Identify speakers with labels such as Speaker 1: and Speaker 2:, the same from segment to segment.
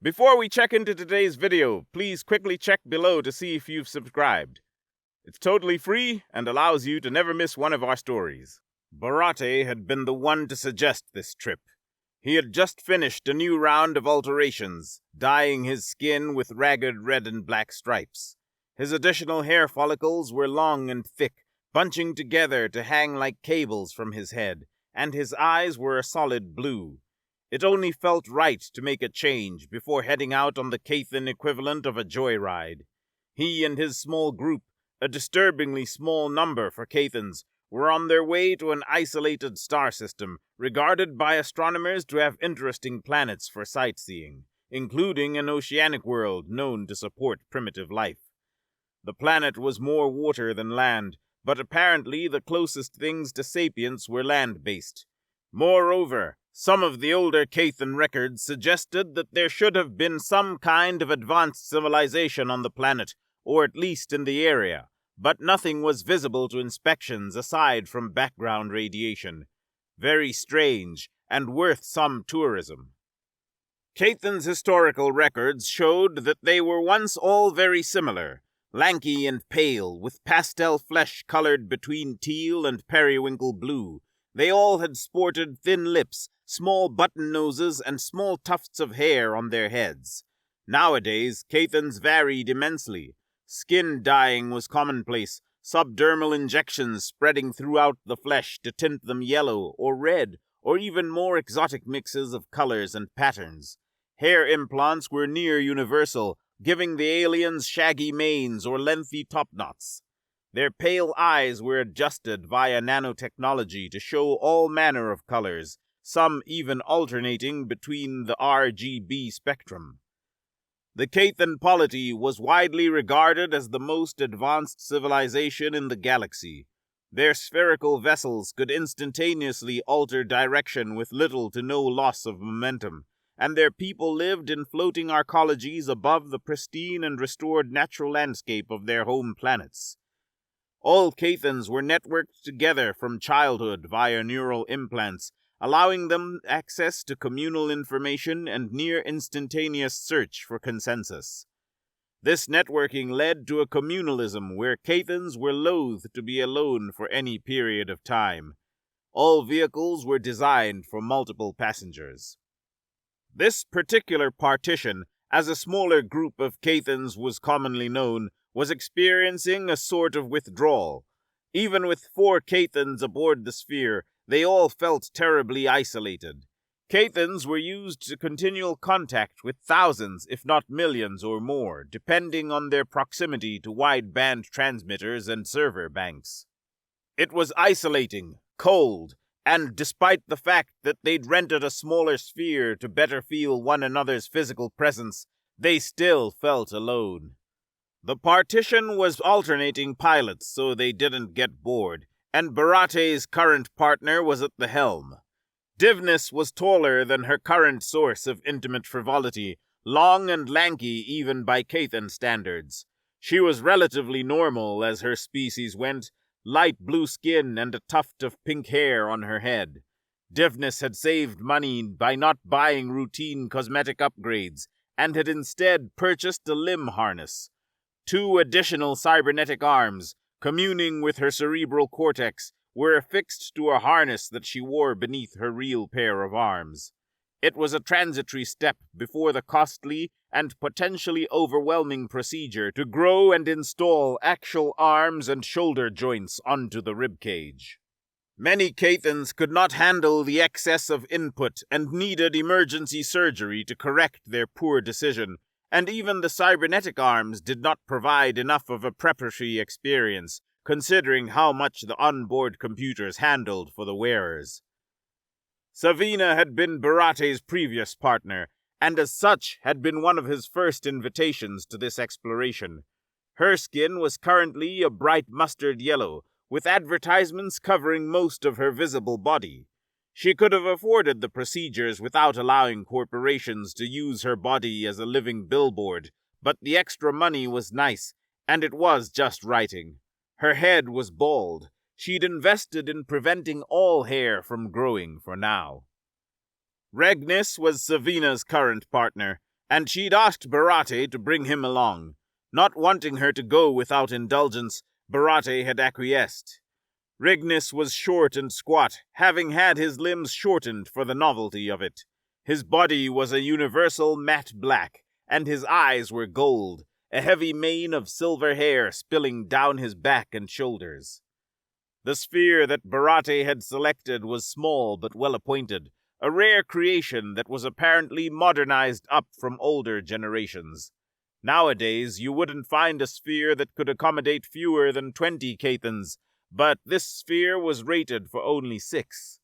Speaker 1: Before we check into today's video, please quickly check below to see if you've subscribed. It's totally free and allows you to never miss one of our stories. Vherstinae had been the one to suggest this trip. He had just finished a new round of alterations, dyeing his skin with ragged red and black stripes. His additional hair follicles were long and thick, bunching together to hang like cables from his head, and his eyes were a solid blue. It only felt right to make a change before heading out on the Cathan equivalent of a joyride. He and his small group, a disturbingly small number for Cathans, were on their way to an isolated star system regarded by astronomers to have interesting planets for sightseeing, including an oceanic world known to support primitive life. The planet was more water than land, but apparently the closest things to sapience were land-based. Moreover, some of the older Cathan records suggested that there should have been some kind of advanced civilization on the planet, or at least in the area, but nothing was visible to inspections aside from background radiation. Very strange, and worth some tourism. Cathan's historical records showed that they were once all very similar, lanky and pale, with pastel flesh colored between teal and periwinkle blue. They all had sported thin lips, small button noses, and small tufts of hair on their heads. Nowadays, Cathans varied immensely. Skin dyeing was commonplace, subdermal injections spreading throughout the flesh to tint them yellow or red, or even more exotic mixes of colors and patterns. Hair implants were near universal, giving the aliens shaggy manes or lengthy topknots. Their pale eyes were adjusted via nanotechnology to show all manner of colors, some even alternating between the RGB spectrum. The Cathan polity was widely regarded as the most advanced civilization in the galaxy. Their spherical vessels could instantaneously alter direction with little to no loss of momentum, and their people lived in floating arcologies above the pristine and restored natural landscape of their home planets. All Cathans were networked together from childhood via neural implants, allowing them access to communal information and near-instantaneous search for consensus. This networking led to a communalism where Cathans were loath to be alone for any period of time. All vehicles were designed for multiple passengers. This particular partition, as a smaller group of Cathans was commonly known, was experiencing a sort of withdrawal. Even with 4 Cathans aboard the sphere, they all felt terribly isolated. Cathans were used to continual contact with thousands, if not millions or more, depending on their proximity to wide-band transmitters and server banks. It was isolating, cold, and despite the fact that they'd rented a smaller sphere to better feel one another's physical presence, they still felt alone. The partition was alternating pilots so they didn't get bored, and Vherstinae's current partner was at the helm. Divnis was taller than her current source of intimate frivolity, long and lanky even by Cathan standards. She was relatively normal as her species went, light blue skin and a tuft of pink hair on her head. Divnis had saved money by not buying routine cosmetic upgrades, and had instead purchased a limb harness. 2 additional cybernetic arms, communing with her cerebral cortex, were affixed to a harness that she wore beneath her real pair of arms. It was a transitory step before the costly and potentially overwhelming procedure to grow and install actual arms and shoulder joints onto the ribcage. Many Cathans could not handle the excess of input and needed emergency surgery to correct their poor decision, and even the cybernetic arms did not provide enough of a preparatory experience, considering how much the onboard computers handled for the wearers. Savina had been Vherstinae's previous partner, and as such had been one of his first invitations to this exploration. Her skin was currently a bright mustard yellow, with advertisements covering most of her visible body. She could have afforded the procedures without allowing corporations to use her body as a living billboard, but the extra money was nice, and it was just writing. Her head was bald. She'd invested in preventing all hair from growing for now. Regnis was Savina's current partner, and she'd asked Vherstinae to bring him along. Not wanting her to go without indulgence, Vherstinae had acquiesced. Rignis was short and squat, having had his limbs shortened for the novelty of it. His body was a universal matte black, and his eyes were gold, a heavy mane of silver hair spilling down his back and shoulders. The sphere that Vherstinae had selected was small but well-appointed, a rare creation that was apparently modernized up from older generations. Nowadays, you wouldn't find a sphere that could accommodate fewer than 20 Cathans, but this sphere was rated for only 6.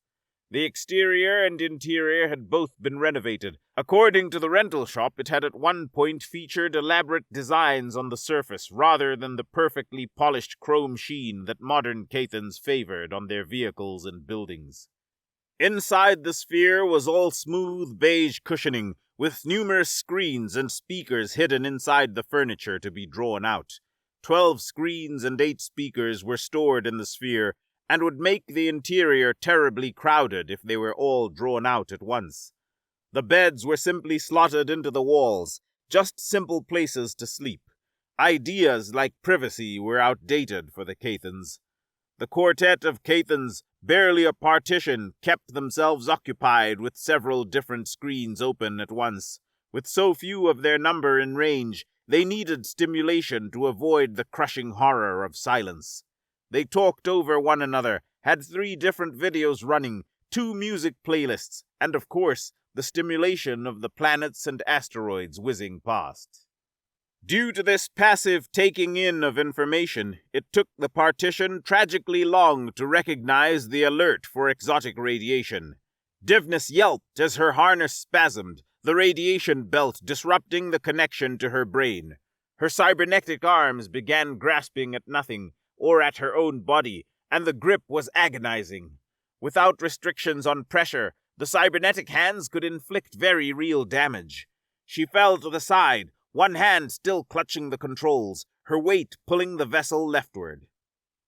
Speaker 1: The exterior and interior had both been renovated. According to the rental shop, it had at one point featured elaborate designs on the surface rather than the perfectly polished chrome sheen that modern Cathans favored on their vehicles and buildings. Inside the sphere was all smooth beige cushioning, with numerous screens and speakers hidden inside the furniture to be drawn out. 12 screens and 8 speakers were stored in the sphere, and would make the interior terribly crowded if they were all drawn out at once. The beds were simply slotted into the walls, just simple places to sleep. Ideas like privacy were outdated for the Cathans. The quartet of Cathans, barely a partition, kept themselves occupied with several different screens open at once. With so few of their number in range, they needed stimulation to avoid the crushing horror of silence. They talked over one another, had 3 different videos running, 2 music playlists, and of course, the stimulation of the planets and asteroids whizzing past. Due to this passive taking in of information, it took the partition tragically long to recognize the alert for exotic radiation. Divnus yelped as her harness spasmed, the radiation belt disrupting the connection to her brain. Her cybernetic arms began grasping at nothing, or at her own body, and the grip was agonizing. Without restrictions on pressure, the cybernetic hands could inflict very real damage. She fell to the side, one hand still clutching the controls, her weight pulling the vessel leftward.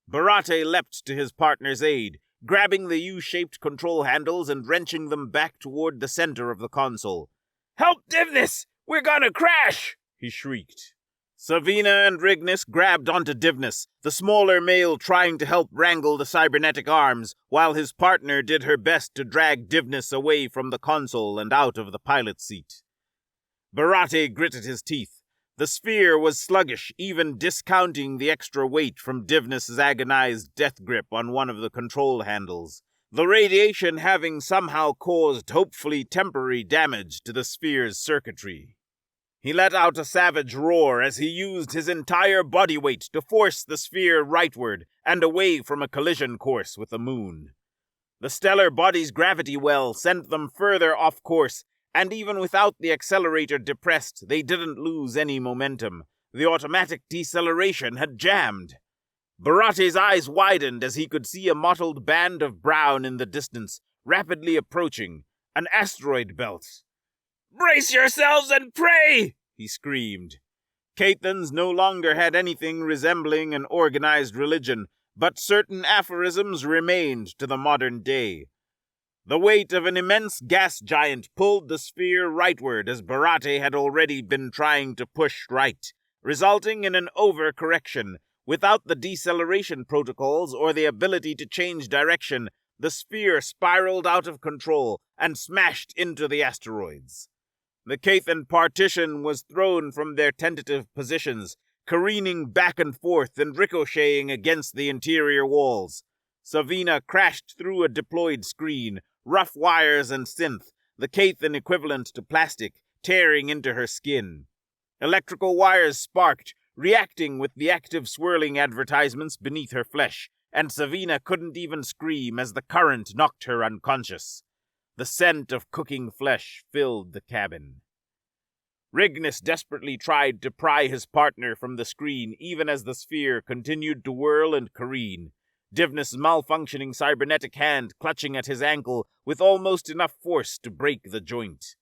Speaker 1: Vherstinae leapt to his partner's aid, grabbing the U-shaped control handles and wrenching them back toward the center of the console. "Help Divnus! We're gonna crash!" he shrieked. Savina and Rignis grabbed onto Divnus, the smaller male trying to help wrangle the cybernetic arms, while his partner did her best to drag Divnus away from the console and out of the pilot's seat. Vherstinae gritted his teeth. The sphere was sluggish, even discounting the extra weight from Divnus' agonized death grip on one of the control handles, the radiation having somehow caused hopefully temporary damage to the sphere's circuitry. He let out a savage roar as he used his entire body weight to force the sphere rightward and away from a collision course with the moon. The stellar body's gravity well sent them further off course, and even without the accelerator depressed, they didn't lose any momentum. The automatic deceleration had jammed. Vherstinae's eyes widened as he could see a mottled band of brown in the distance, rapidly approaching, an asteroid belt. "Brace yourselves and pray!" he screamed. Cathans no longer had anything resembling an organized religion, but certain aphorisms remained to the modern day. The weight of an immense gas giant pulled the sphere rightward as Vherstinae had already been trying to push right, resulting in an overcorrection. Without the deceleration protocols or the ability to change direction, the sphere spiraled out of control and smashed into the asteroids. The Cathan partition was thrown from their tentative positions, careening back and forth and ricocheting against the interior walls. Savina crashed through a deployed screen, rough wires and synth, the Cathan equivalent to plastic, tearing into her skin. Electrical wires sparked, reacting with the active swirling advertisements beneath her flesh, and Savina couldn't even scream as the current knocked her unconscious. The scent of cooking flesh filled the cabin. Rignis desperately tried to pry his partner from the screen even as the sphere continued to whirl and careen. Divnus' malfunctioning cybernetic hand clutching at his ankle with almost enough force to break the joint.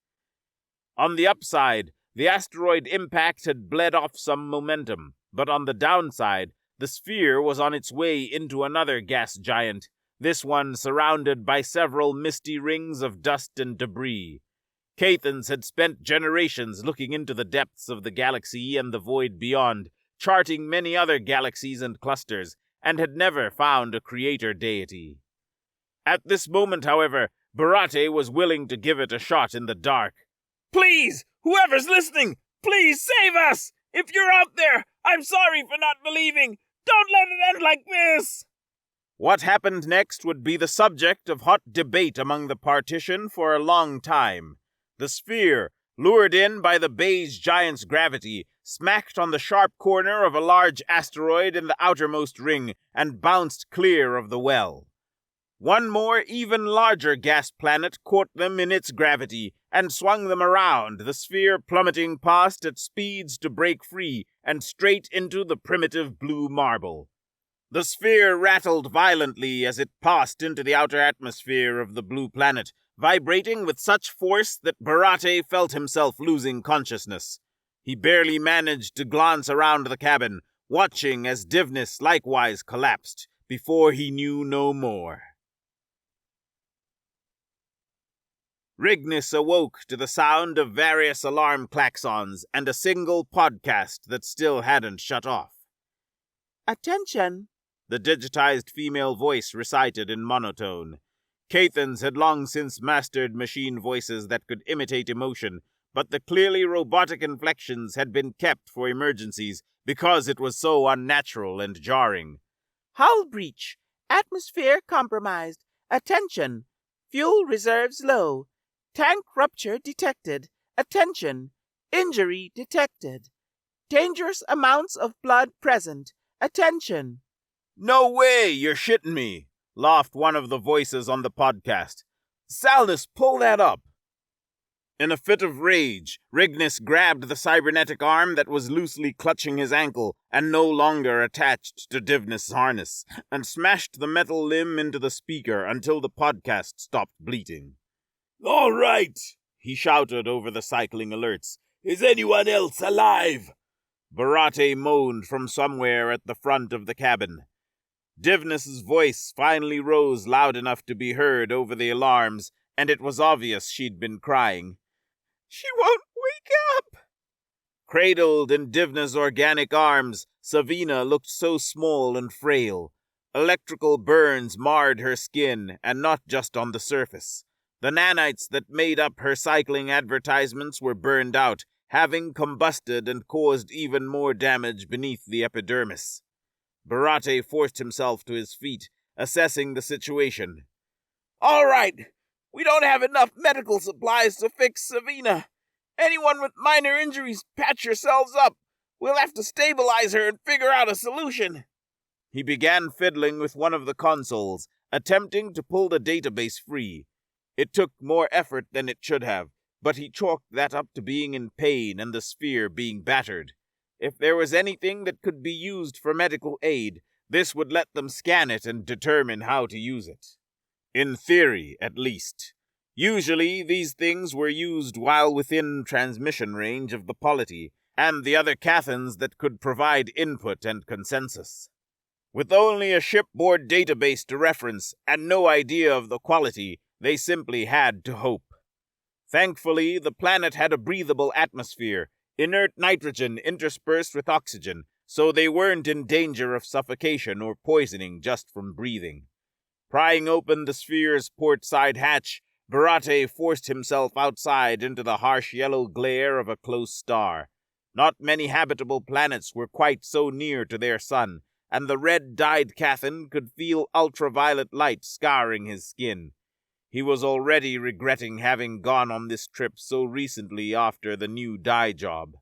Speaker 1: On the upside, the asteroid impact had bled off some momentum, but on the downside, the sphere was on its way into another gas giant, this one surrounded by several misty rings of dust and debris. Cathans had spent generations looking into the depths of the galaxy and the void beyond, charting many other galaxies and clusters, and had never found a creator deity. At this moment, however, Vherstinae was willing to give it a shot in the dark. "Please, whoever's listening, please save us! If you're out there, I'm sorry for not believing! Don't let it end like this!" What happened next would be the subject of hot debate among the partition for a long time. The sphere, lured in by the beige giant's gravity, smacked on the sharp corner of a large asteroid in the outermost ring and bounced clear of the well. One more, even larger gas planet caught them in its gravity and swung them around, the sphere plummeting past at speeds to break free and straight into the primitive blue marble. The sphere rattled violently as it passed into the outer atmosphere of the blue planet, vibrating with such force that Vherstinae felt himself losing consciousness. He barely managed to glance around the cabin, watching as Divnus likewise collapsed, before he knew no more. Rignus awoke to the sound of various alarm klaxons and a single podcast that still hadn't shut off. "Attention," the digitized female voice recited in monotone. Cathans had long since mastered machine voices that could imitate emotion, but the clearly robotic inflections had been kept for emergencies because it was so unnatural and jarring. "Hull breach. Atmosphere compromised. Attention. Fuel reserves low. Tank rupture detected. Attention. Injury detected. Dangerous amounts of blood present. Attention." "No way, you're shitting me," laughed one of the voices on the podcast. "Salnus, pull that up." In a fit of rage, Rignus grabbed the cybernetic arm that was loosely clutching his ankle and no longer attached to Divnus' harness, and smashed the metal limb into the speaker until the podcast stopped bleating. "All right," he shouted over the cycling alerts. "Is anyone else alive?" Vherstinae moaned from somewhere at the front of the cabin. Divnus' voice finally rose loud enough to be heard over the alarms, and it was obvious she'd been crying. "She won't wake up!" Cradled in Divnus' organic arms, Savina looked so small and frail. Electrical burns marred her skin, and not just on the surface. The nanites that made up her cycling advertisements were burned out, having combusted and caused even more damage beneath the epidermis. Vherstinae forced himself to his feet, assessing the situation. "All right, we don't have enough medical supplies to fix Savina. Anyone with minor injuries, patch yourselves up. We'll have to stabilize her and figure out a solution." He began fiddling with one of the consoles, attempting to pull the database free. It took more effort than it should have, but he chalked that up to being in pain and the sphere being battered. If there was anything that could be used for medical aid, this would let them scan it and determine how to use it. In theory, at least. Usually, these things were used while within transmission range of the polity and the other Cathans that could provide input and consensus. With only a shipboard database to reference and no idea of the quality, they simply had to hope. Thankfully, the planet had a breathable atmosphere, inert nitrogen interspersed with oxygen, so they weren't in danger of suffocation or poisoning just from breathing. Prying open the sphere's port side hatch, Vherstinae forced himself outside into the harsh yellow glare of a close star. Not many habitable planets were quite so near to their sun, and the red-dyed Cathan could feel ultraviolet light scouring his skin. He was already regretting having gone on this trip so recently after the new dye job.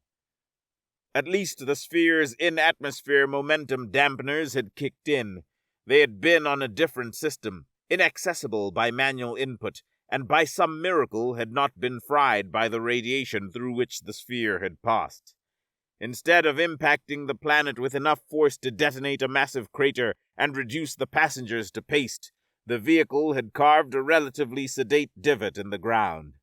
Speaker 1: At least the sphere's in-atmosphere momentum dampeners had kicked in. They had been on a different system, inaccessible by manual input, and by some miracle had not been fried by the radiation through which the sphere had passed. Instead of impacting the planet with enough force to detonate a massive crater and reduce the passengers to paste, the vehicle had carved a relatively sedate divot in the ground.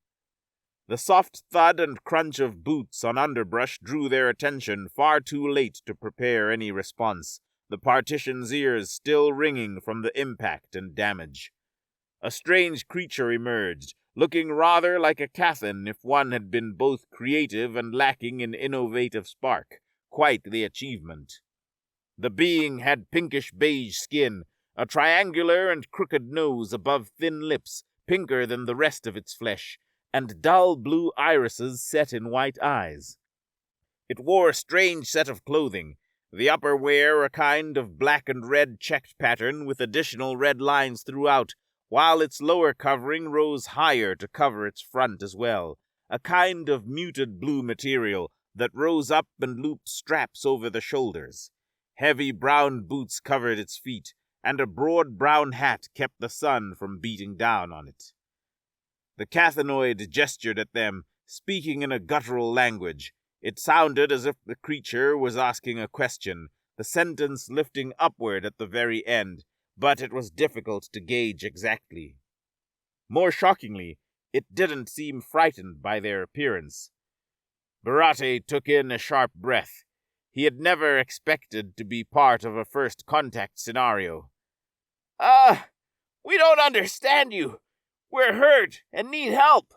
Speaker 1: The soft thud and crunch of boots on underbrush drew their attention far too late to prepare any response, the partition's ears still ringing from the impact and damage. A strange creature emerged, looking rather like a Cathan if one had been both creative and lacking in innovative spark. Quite the achievement. The being had pinkish-beige skin, a triangular and crooked nose above thin lips, pinker than the rest of its flesh, and dull blue irises set in white eyes. It wore a strange set of clothing, the upper wear a kind of black and red checked pattern with additional red lines throughout, while its lower covering rose higher to cover its front as well, a kind of muted blue material that rose up and looped straps over the shoulders. Heavy brown boots covered its feet, and a broad brown hat kept the sun from beating down on it. The Cathanoid gestured at them, speaking in a guttural language. It sounded as if the creature was asking a question, the sentence lifting upward at the very end, but it was difficult to gauge exactly. More shockingly, it didn't seem frightened by their appearance. Vherstinae took in a sharp breath. He had never expected to be part of a first contact scenario. We don't understand you. We're hurt and need help.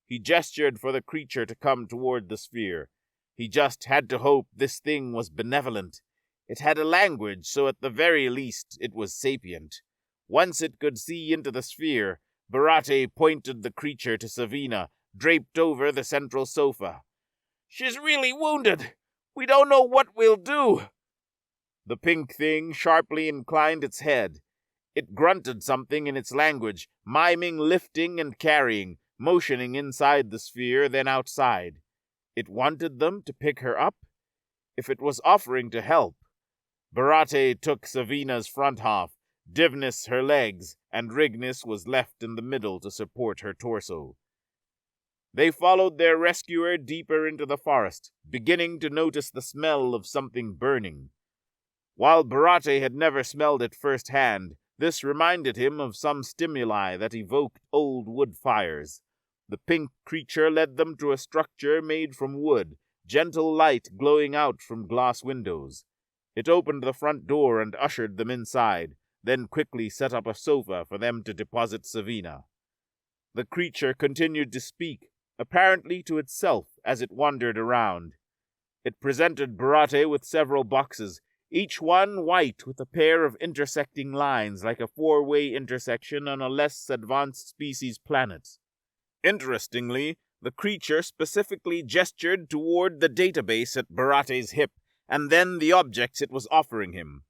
Speaker 1: He gestured for the creature to come toward the sphere. He just had to hope this thing was benevolent. It had a language, so at the very least it was sapient. Once it could see into the sphere, Vherstinae pointed the creature to Savina, draped over the central sofa. "She's really wounded. We don't know what we'll do." The pink thing sharply inclined its head. It grunted something in its language, miming lifting and carrying, motioning inside the sphere, then outside. It wanted them to pick her up? If it was offering to help. Vherstinae took Savina's front half, Divnis her legs, and Rignis was left in the middle to support her torso. They followed their rescuer deeper into the forest, beginning to notice the smell of something burning. While Vherstinae had never smelled it firsthand, this reminded him of some stimuli that evoked old wood fires. The pink creature led them to a structure made from wood, gentle light glowing out from glass windows. It opened the front door and ushered them inside, then quickly set up a sofa for them to deposit Savina. The creature continued to speak, apparently to itself as it wandered around. It presented Vherstinae with several boxes, each one white with a pair of intersecting lines like a four-way intersection on a less advanced species planet. Interestingly, the creature specifically gestured toward the database at Vherstinae's hip, and then the objects it was offering him.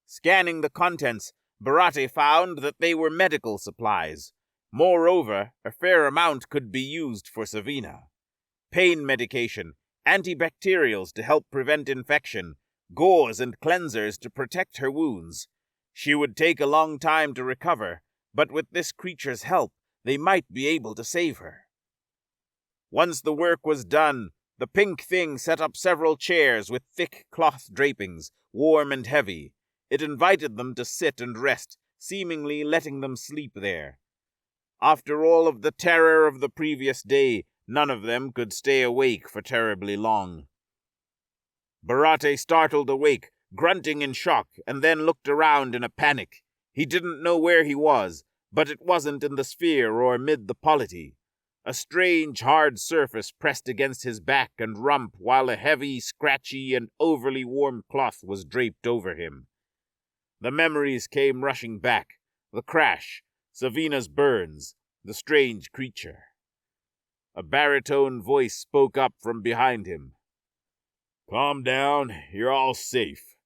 Speaker 1: Scanning the contents, Vherstinae found that they were medical supplies. Moreover, a fair amount could be used for Savina. Pain medication, antibacterials to help prevent infection, gauze and cleansers to protect her wounds. She would take a long time to recover, but with this creature's help, they might be able to save her. Once the work was done, the pink thing set up several chairs with thick cloth drapings, warm and heavy. It invited them to sit and rest, seemingly letting them sleep there. After all of the terror of the previous day, none of them could stay awake for terribly long. Vherstinae startled awake, grunting in shock, and then looked around in a panic. He didn't know where he was, but it wasn't in the sphere or mid the polity. A strange, hard surface pressed against his back and rump, while a heavy, scratchy, and overly warm cloth was draped over him. The memories came rushing back. The crash, Savina's burns, the strange creature. A baritone voice spoke up from behind him. "Calm down, you're all safe."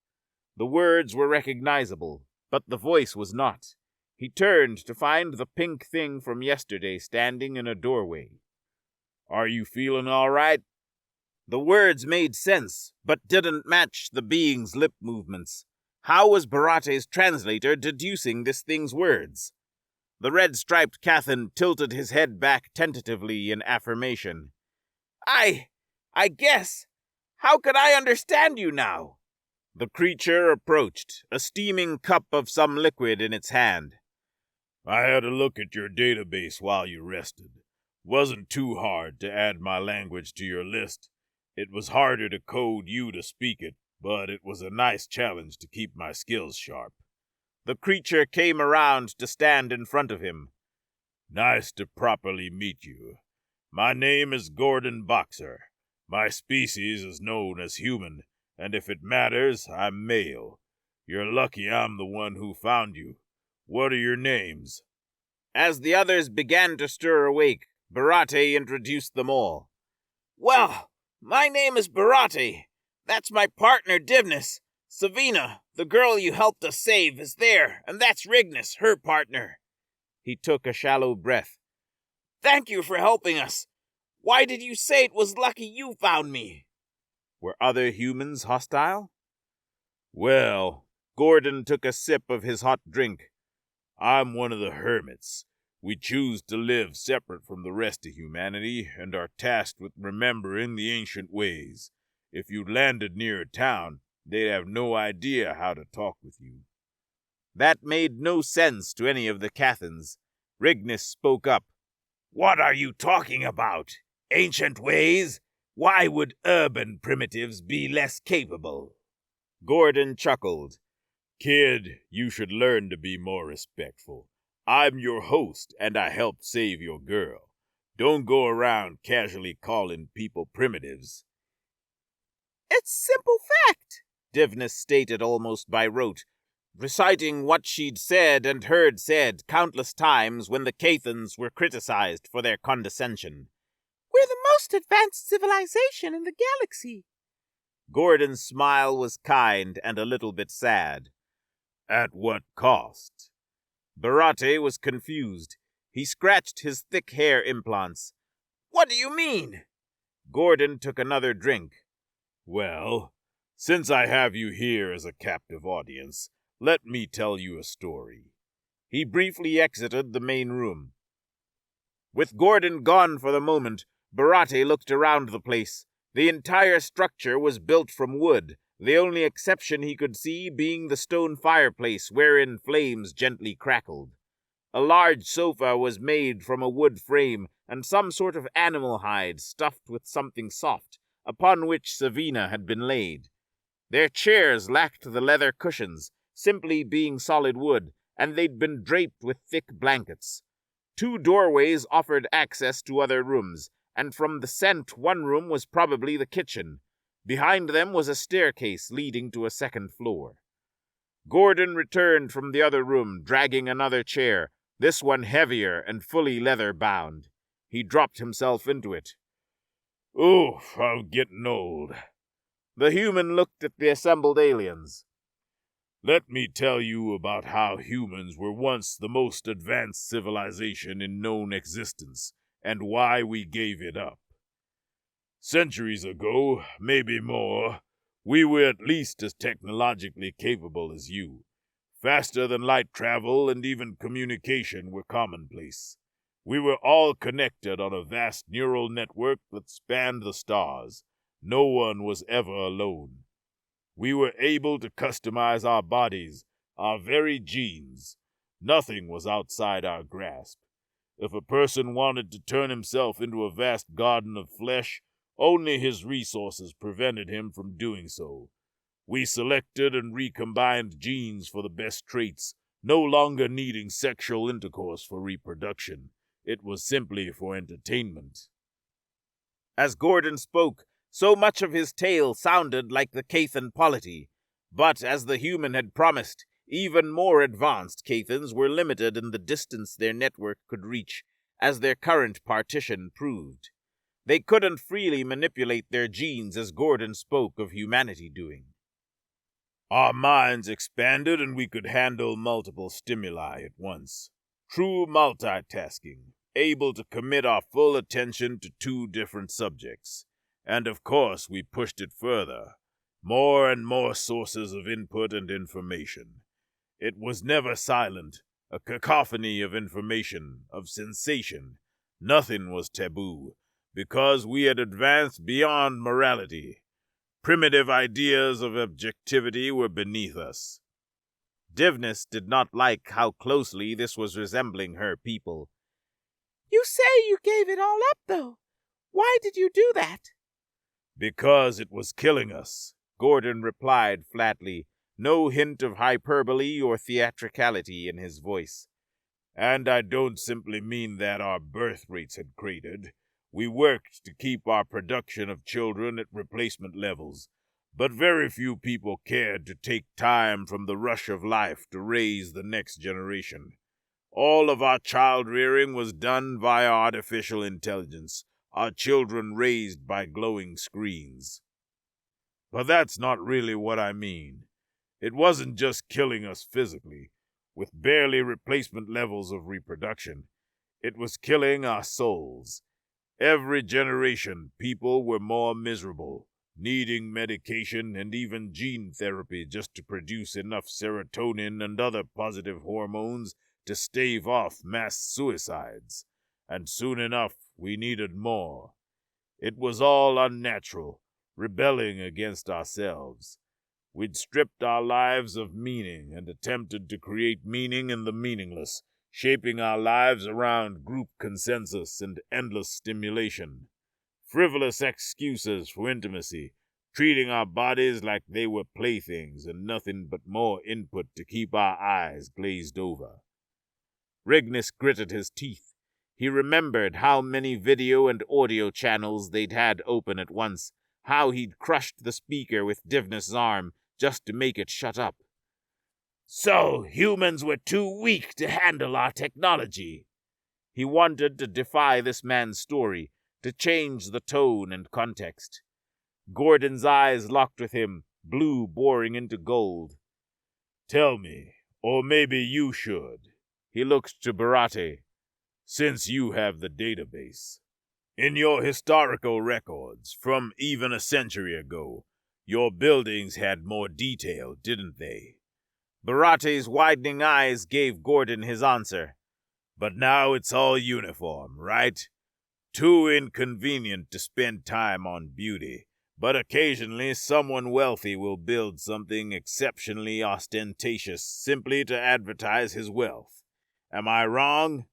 Speaker 1: The words were recognizable, but the voice was not. He turned to find the pink thing from yesterday standing in a doorway. "Are you feeling all right?" The words made sense, but didn't match the being's lip movements. How was Vherstinae's translator deducing this thing's words? The red-striped Cathan tilted his head back tentatively in affirmation. I guess. How could I understand you now?" The creature approached, a steaming cup of some liquid in its hand. "I had a look at your database while you rested. Wasn't too hard to add my language to your list. It was harder to code you to speak it, but it was a nice challenge to keep my skills sharp." The creature came around to stand in front of him.
Speaker 2: Nice to properly meet you. My name is Gordon Boxer. My species is known as human, and if it matters, I'm male. You're lucky I'm the one who found you. What are your names?"
Speaker 1: As the others began to stir awake, Vherstinae introduced them all. "Well, my name is Vherstinae. That's my partner, Divnus. Savina, the girl you helped us save, is there, and that's Rignus, her partner." He took a shallow breath. "Thank you for helping us. Why did you say it was lucky you found me?" Were other humans hostile?
Speaker 2: Well, Gordon took a sip of his hot drink. I'm one of the hermits. We choose to live separate from the rest of humanity and are tasked with remembering the ancient ways. If you landed near a town, they'd have no idea how to talk with you.
Speaker 1: That made no sense to any of the Cathans. Rignus spoke up.
Speaker 2: "What are you talking about? Ancient ways? Why would urban primitives be less capable?"
Speaker 1: Gordon chuckled.
Speaker 2: "Kid, you should learn to be more respectful. I'm your host, and I helped save your girl. Don't go around casually calling people primitives."
Speaker 1: "It's simple fact," Divnus stated almost by rote, reciting what she'd said and heard said countless times when the Cathans were criticized for their condescension. "We're the most advanced civilization in the galaxy." Gordon's smile was kind and a little bit sad.
Speaker 2: "At what cost?"
Speaker 1: Vherstinae was confused. He scratched his thick hair implants. "What do you mean?" Gordon took another drink.
Speaker 2: "Well, since I have you here as a captive audience, let me tell you a story."
Speaker 1: He briefly exited the main room. With Gordon gone for the moment, Vherstinae looked around the place. The entire structure was built from wood, the only exception he could see being the stone fireplace wherein flames gently crackled. A large sofa was made from a wood frame and some sort of animal hide stuffed with something soft, upon which Savina had been laid. Their chairs lacked the leather cushions, simply being solid wood, and they'd been draped with thick blankets. 2 doorways offered access to other rooms, and from the scent one room was probably the kitchen. Behind them was a staircase leading to a second floor. Gordon returned from the other room, dragging another chair, this one heavier and fully leather-bound. He dropped himself into it.
Speaker 2: "Oof, I'm getting old."
Speaker 1: The human looked at the assembled aliens.
Speaker 2: "Let me tell you about how humans were once the most advanced civilization in known existence, and why we gave it up. Centuries ago, maybe more, we were at least as technologically capable as you. Faster than light travel and even communication were commonplace. We were all connected on a vast neural network that spanned the stars. No one was ever alone. We were able to customize our bodies, our very genes. Nothing was outside our grasp. If a person wanted to turn himself into a vast garden of flesh, only his resources prevented him from doing so. We selected and recombined genes for the best traits, no longer needing sexual intercourse for reproduction. It was simply for entertainment."
Speaker 1: As Gordon spoke, so much of his tale sounded like the Cathan polity. But as the human had promised, even more advanced Cathans were limited in the distance their network could reach, as their current partition proved. They couldn't freely manipulate their genes as Gordon spoke of humanity doing.
Speaker 2: "Our minds expanded and we could handle multiple stimuli at once. True multitasking, able to commit our full attention to 2 different subjects. And of course we pushed it further. More and more sources of input and information. It was never silent, a cacophony of information, of sensation. Nothing was taboo, because we had advanced beyond morality. Primitive ideas of objectivity were beneath us."
Speaker 1: Divnus did not like how closely this was resembling her people. "You say you gave it all up, though. Why did you do that?"
Speaker 2: "Because it was killing us,"
Speaker 1: Gordon replied flatly, no hint of hyperbole or theatricality in his voice.
Speaker 2: And I don't simply mean that our birth rates had cratered. We worked to keep our production of children at replacement levels, but very few people cared to take time from the rush of life to raise the next generation. All of our child rearing was done via artificial intelligence, our children raised by glowing screens. But that's not really what I mean. It wasn't just killing us physically, with barely replacement levels of reproduction. It was killing our souls. Every generation, people were more miserable, needing medication and even gene therapy just to produce enough serotonin and other positive hormones to stave off mass suicides. And soon enough, we needed more. It was all unnatural, rebelling against ourselves. We'd stripped our lives of meaning and attempted to create meaning in the meaningless, shaping our lives around group consensus and endless stimulation. Frivolous excuses for intimacy, treating our bodies like they were playthings and nothing but more input to keep our eyes glazed over. Rignis gritted his teeth. He remembered how many video and audio channels they'd had open at once, how he'd crushed the speaker with Divnus' arm just to make it shut up. So humans were too weak to handle our technology. He wanted to defy this man's story, to change the tone and context. Gordon's eyes locked with him, blue boring into gold. Tell me, or maybe you should. He looked to Vherstinae, since you have the database. In your historical records, from even a century ago, your buildings had more detail, didn't they?
Speaker 1: Vherstinae's widening eyes gave Gordon his answer.
Speaker 2: But now it's all uniform, right? Too inconvenient to spend time on beauty, but occasionally someone wealthy will build something exceptionally ostentatious simply to advertise his wealth. Am I wrong?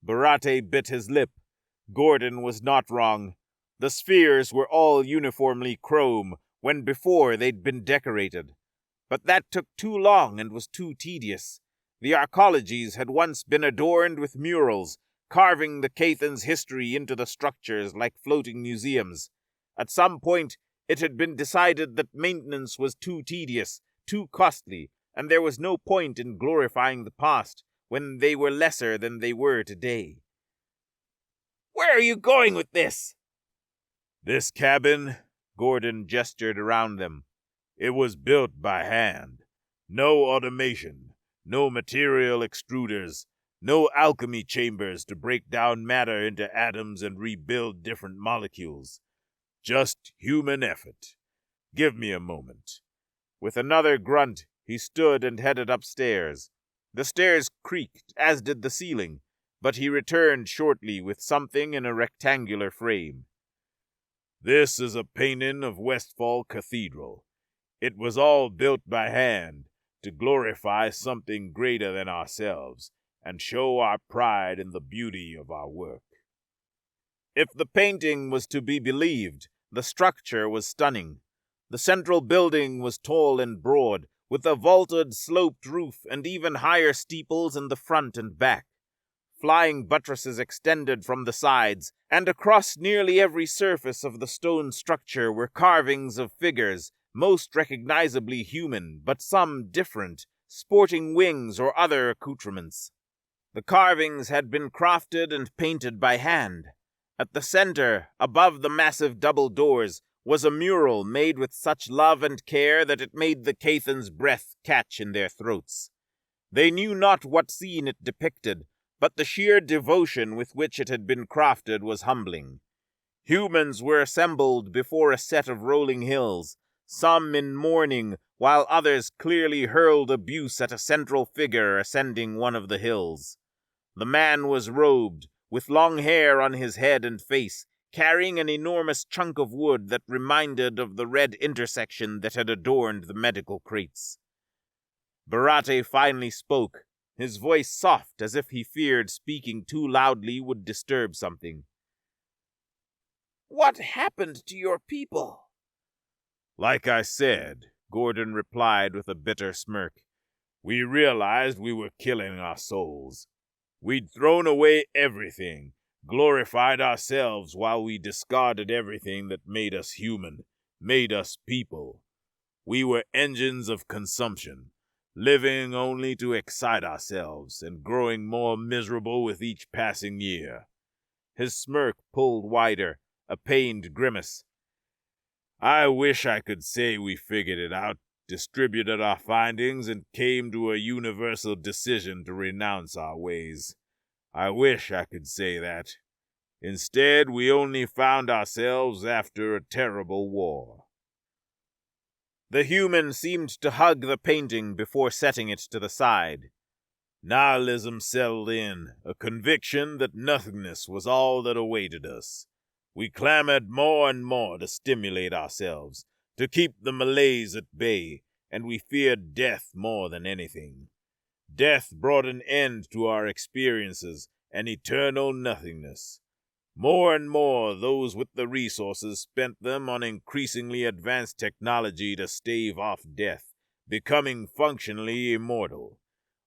Speaker 1: Vherstinae bit his lip. Gordon was not wrong. The spheres were all uniformly chrome, when before they'd been decorated. But that took too long and was too tedious. The arcologies had once been adorned with murals, carving the Cathan's history into the structures like floating museums. At some point, it had been decided that maintenance was too tedious, too costly, and there was no point in glorifying the past when they were lesser than they were today. Where are you going with this?
Speaker 2: This cabin, Gordon gestured around them. It was built by hand. No automation, no material extruders, no alchemy chambers to break down matter into atoms and rebuild different molecules. Just human effort. Give me a moment.
Speaker 1: With another grunt, he stood and headed upstairs. The stairs creaked, as did the ceiling, but he returned shortly with something in a rectangular frame.
Speaker 2: This is a painting of Westfall Cathedral. It was all built by hand to glorify something greater than ourselves and show our pride in the beauty of our work.
Speaker 1: If the painting was to be believed, the structure was stunning. The central building was tall and broad, with a vaulted, sloped roof and even higher steeples in the front and back. Flying buttresses extended from the sides, and across nearly every surface of the stone structure were carvings of figures, most recognizably human, but some different, sporting wings or other accoutrements. The carvings had been crafted and painted by hand. At the center, above the massive double doors, was a mural made with such love and care that it made the Cathans' breath catch in their throats. They knew not what scene it depicted, but the sheer devotion with which it had been crafted was humbling. Humans were assembled before a set of rolling hills, some in mourning, while others clearly hurled abuse at a central figure ascending one of the hills. The man was robed, with long hair on his head and face, carrying an enormous chunk of wood that reminded of the red intersection that had adorned the medical crates. Vherstinae finally spoke, his voice soft as if he feared speaking too loudly would disturb something. What happened to your people?
Speaker 2: Like I said, Gordon replied with a bitter smirk, we realized we were killing our souls. We'd thrown away everything, glorified ourselves while we discarded everything that made us human, made us people. We were engines of consumption, living only to excite ourselves and growing more miserable with each passing year. His smirk pulled wider, a pained grimace. I wish I could say we figured it out, distributed our findings, and came to a universal decision to renounce our ways. I wish I could say that. Instead, we only found ourselves after a terrible war.
Speaker 1: The human seemed to hug the painting before setting it to the side.
Speaker 2: Nihilism settled in, a conviction that nothingness was all that awaited us. We clamored more and more to stimulate ourselves, to keep the malaise at bay, and we feared death more than anything. Death brought an end to our experiences, an eternal nothingness. More and more, those with the resources spent them on increasingly advanced technology to stave off death, becoming functionally immortal.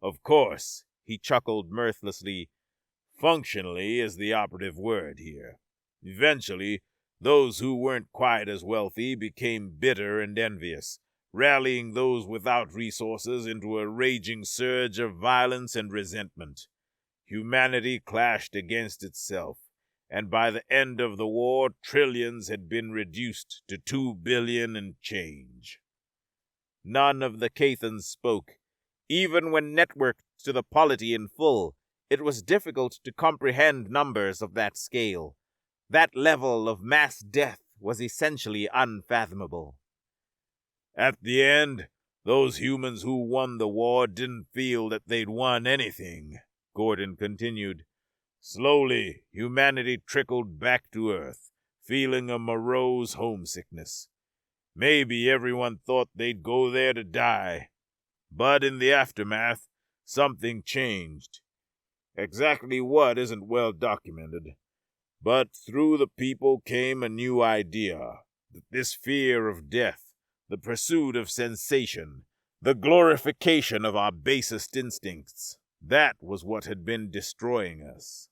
Speaker 2: Of course, he chuckled mirthlessly, functionally is the operative word here. Eventually, those who weren't quite as wealthy became bitter and envious, rallying those without resources into a raging surge of violence and resentment. Humanity clashed against itself, and by the end of the war, trillions had been reduced to 2 billion and change.
Speaker 1: None of the Cathans spoke. Even when networked to the polity in full, it was difficult to comprehend numbers of that scale. That level of mass death was essentially unfathomable.
Speaker 2: At the end, those humans who won the war didn't feel that they'd won anything, Gordon continued. Slowly, humanity trickled back to Earth, feeling a morose homesickness. Maybe everyone thought they'd go there to die. But in the aftermath, something changed. Exactly what isn't well documented. But through the people came a new idea, that this fear of death, the pursuit of sensation, the glorification of our basest instincts, that was what had been destroying us.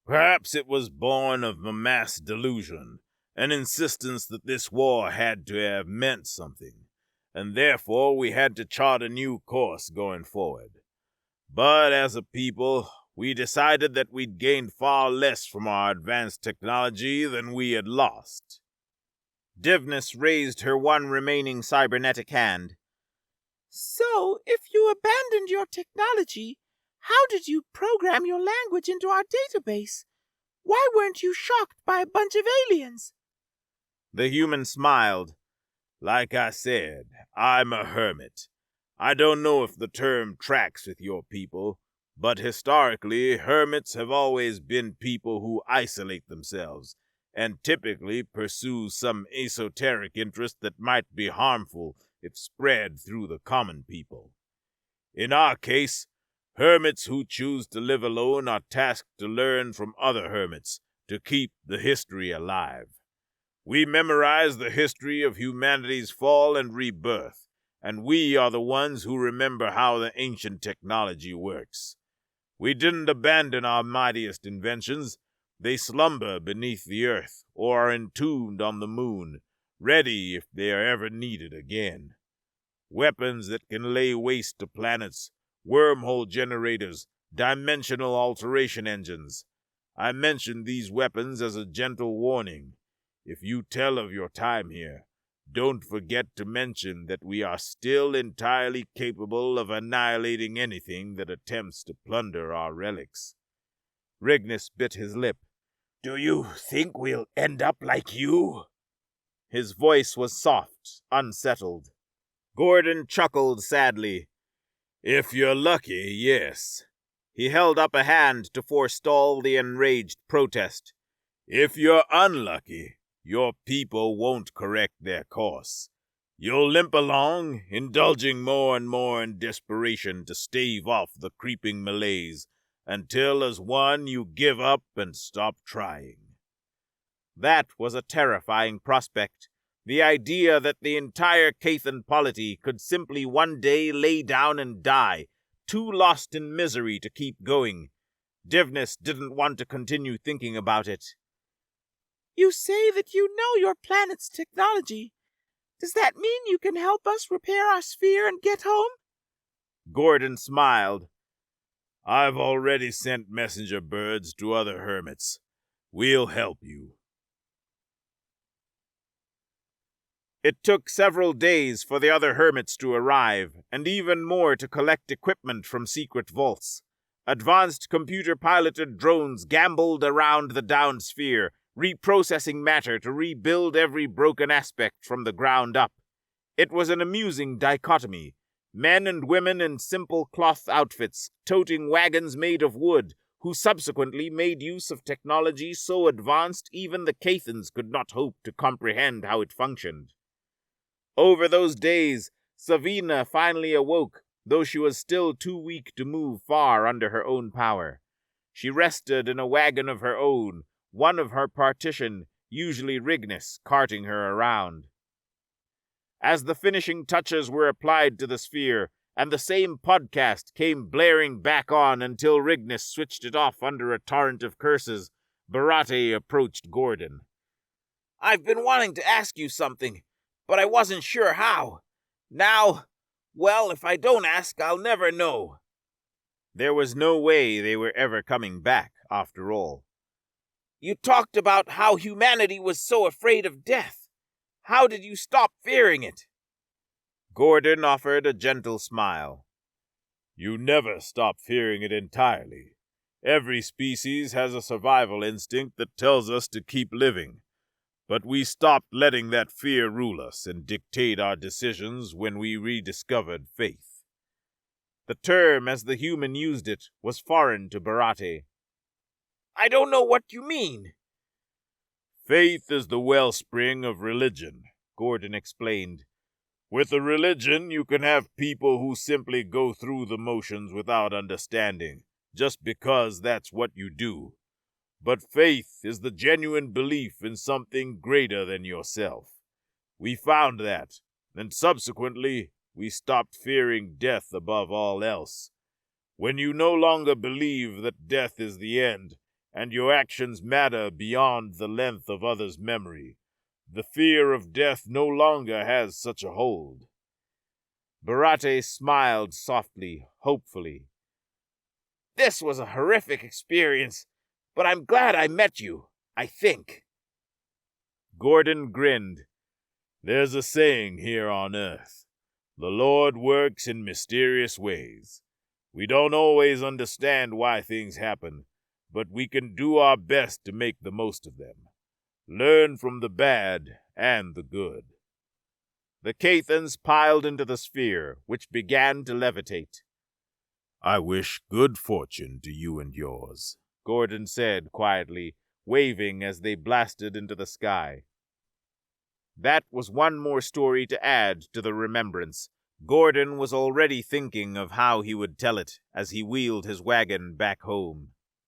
Speaker 2: Perhaps it was born of a mass delusion, an insistence that this war had to have meant something, and therefore we had to chart a new course going forward. But as a people, we decided that we'd gained far less from our advanced technology than we had lost.
Speaker 1: Divness raised her one remaining cybernetic hand. So, if you abandoned your technology, how did you program your language into our database? Why weren't you shocked by a bunch of aliens?
Speaker 2: The human smiled. Like I said, I'm a hermit. I don't know if the term tracks with your people, but historically, hermits have always been people who isolate themselves, and typically pursue some esoteric interest that might be harmful if spread through the common people. In our case, hermits who choose to live alone are tasked to learn from other hermits, to keep the history alive. We memorize the history of humanity's fall and rebirth, and we are the ones who remember how the ancient technology works. We didn't abandon our mightiest inventions. They slumber beneath the earth or are entombed on the moon, ready if they are ever needed again. Weapons that can lay waste to planets, wormhole generators, dimensional alteration engines. I mention these weapons as a gentle warning. If you tell of your time here, don't forget to mention that we are still entirely capable of annihilating anything that attempts to plunder our relics. Rignus bit his lip. Do you think we'll end up like you?
Speaker 1: His voice was soft, unsettled. Gordon chuckled sadly.
Speaker 2: If you're lucky, yes.
Speaker 1: He held up a hand to forestall the enraged protest.
Speaker 2: If you're unlucky, your people won't correct their course. You'll limp along, indulging more and more in desperation to stave off the creeping malaise, until as one you give up and stop trying.
Speaker 1: That was a terrifying prospect. The idea that the entire Cathan polity could simply one day lay down and die, too lost in misery to keep going. Divnus didn't want to continue thinking about it.
Speaker 3: You say that you know your planet's technology. Does that mean you can help us repair our sphere and get home?
Speaker 1: Gordon smiled.
Speaker 2: I've already sent messenger birds to other hermits. We'll help you.
Speaker 1: It took several days for the other hermits to arrive, and even more to collect equipment from secret vaults. Advanced computer-piloted drones gambled around the downed sphere, reprocessing matter to rebuild every broken aspect from the ground up. It was an amusing dichotomy. Men and women in simple cloth outfits, toting wagons made of wood, who subsequently made use of technology so advanced even the Cathans could not hope to comprehend how it functioned. Over those days, Savina finally awoke, though she was still too weak to move far under her own power. She rested in a wagon of her own, one of her partition, usually Rignus, carting her around. As the finishing touches were applied to the sphere, and the same podcast came blaring back on until Rignus switched it off under a torrent of curses, Vherstinae approached Gordon.
Speaker 3: I've been wanting to ask you something, but I wasn't sure how. Now, well, if I don't ask, I'll never know.
Speaker 1: There was no way they were ever coming back, after all.
Speaker 3: You talked about how humanity was so afraid of death. How did you stop fearing it?
Speaker 1: Gordon offered a gentle smile.
Speaker 2: You never stop fearing it entirely. Every species has a survival instinct that tells us to keep living. But we stopped letting that fear rule us and dictate our decisions when we rediscovered faith.
Speaker 1: The term, as the human used it, was foreign to Vherstinae.
Speaker 3: I don't know what you mean.
Speaker 2: Faith is the wellspring of religion, Gordon explained. With a religion, you can have people who simply go through the motions without understanding, just because that's what you do. But faith is the genuine belief in something greater than yourself. We found that, and subsequently, we stopped fearing death above all else. When you no longer believe that death is the end, and your actions matter beyond the length of others' memory, the fear of death no longer has such a hold.
Speaker 1: Vherstinae smiled softly, hopefully.
Speaker 3: This was a horrific experience, but I'm glad I met you, I think.
Speaker 1: Gordon grinned.
Speaker 2: There's a saying here on Earth. The Lord works in mysterious ways. We don't always understand why things happen, but we can do our best to make the most of them. Learn from the bad and the good.
Speaker 1: The Cathans piled into the sphere, which began to levitate.
Speaker 2: I wish good fortune to you and yours,
Speaker 1: Gordon said quietly, waving as they blasted into the sky. That was one more story to add to the remembrance. Gordon was already thinking of how he would tell it as he wheeled his wagon back home.